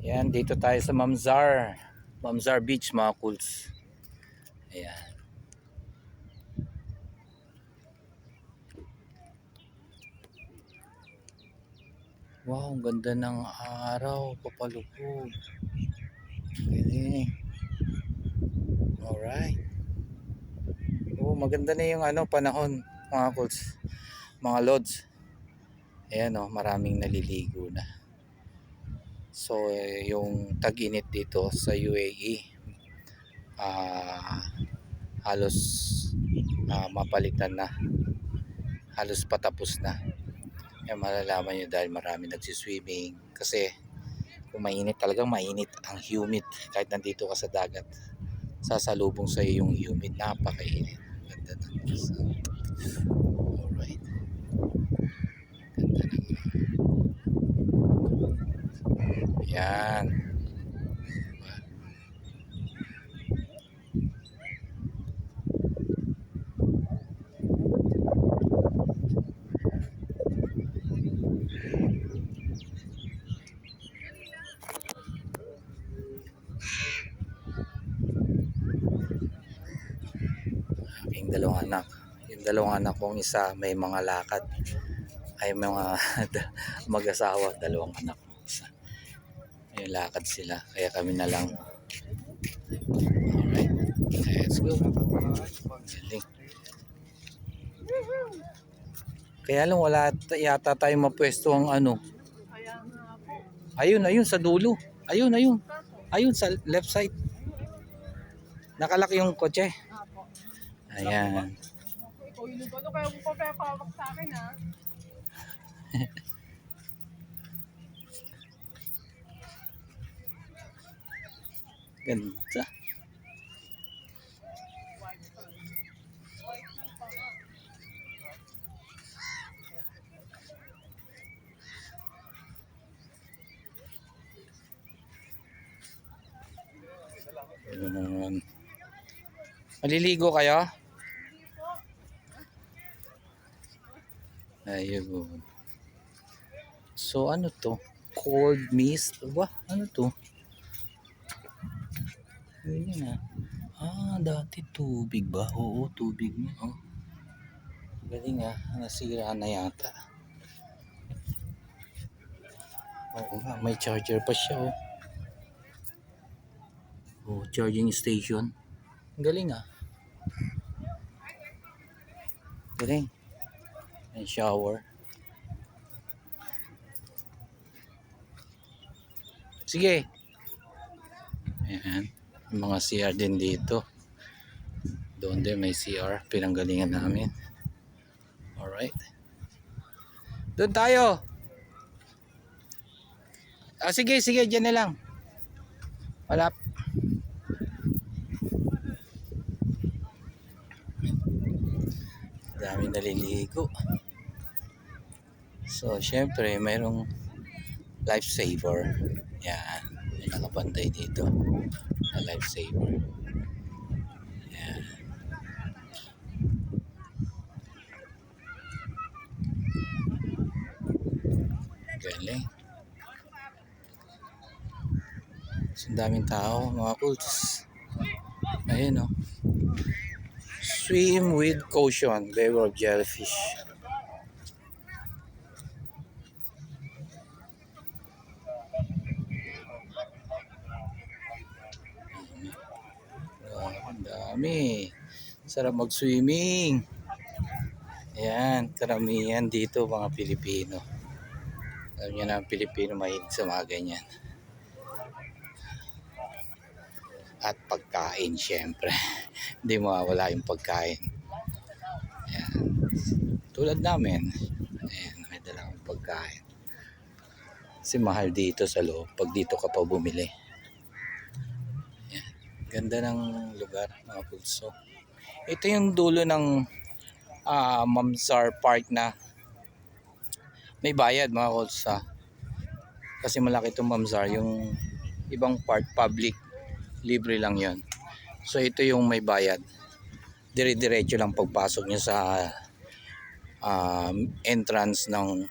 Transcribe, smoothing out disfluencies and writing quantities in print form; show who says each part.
Speaker 1: Ayan, dito tayo sa Mamzar Beach mga Kults. Ayan. Wow, ang ganda ng araw, papalupog. Galing. Alright. Oh, maganda na yung panahon mga Kults, mga Lods. Ayan maraming naliligo na. So yung tag-init dito sa UAE halos mapalitan na, halos patapos na. Yan malalaman nyo dahil marami nagsiswimming kasi kung mainit, talagang mainit, ang humid. Kahit nandito ka sa dagat, sasalubong sa iyo yung humid, napakainit. Ganda ng alright, ganda ng yan. Aking dalawang anak, yung dalawang anak kong isa may mga lakad, ay mga mag-asawa, dalawang anak ko isa may lakad sila, kaya kami na lang. Alright, let's go. Galing. Kaya lang wala yata tayong mapwesto ang ayun sa dulo, ayun sa left side, nakalaki yung kotse. Ayan.
Speaker 2: Kaya mo pa pepawak sa akin ha.
Speaker 1: Ganda. Maliligo kayo? Ayun. So ano to? Cold mist? Ba? Ano to? Ayun dati tubig ba? Oo, tubig mo. Galing nasira na yata. Oo nga, may charger pa siya charging station. Galing galing. May shower. Sige. Ayan. May mga CR din dito. Doon din may CR. Pinanggalingan namin. Alright. Doon tayo. Sige. Diyan na lang. Wala. Dami naliligo. So, syempre, mayroong lifesaver. Yan. May nakabantay dito na lifesaver. Yan. Galing. So, daming tao, mga Kults. Ayun Swim with caution. Beware of jellyfish. Ang dami. Sarap mag-swimming. Ayan, karamihan dito mga Pilipino. Alam niyo na ang Pilipino mahilig sa mga ganyan. At pagkain syempre. Hindi mawawala yung pagkain. Ayan. Tulad namin. Ayan, may dalang pagkain. Kasi mahal dito sa loob pag dito ka pa bumili. Ayan. Ganda ng lugar mga pulso. Ito yung dulo ng Mamzar Park na may bayad mga Kults kasi malaki itong Mamzar. Yung ibang part public, libre lang yon. So ito yung may bayad, dire-diretso lang pagpasok nyo sa entrance ng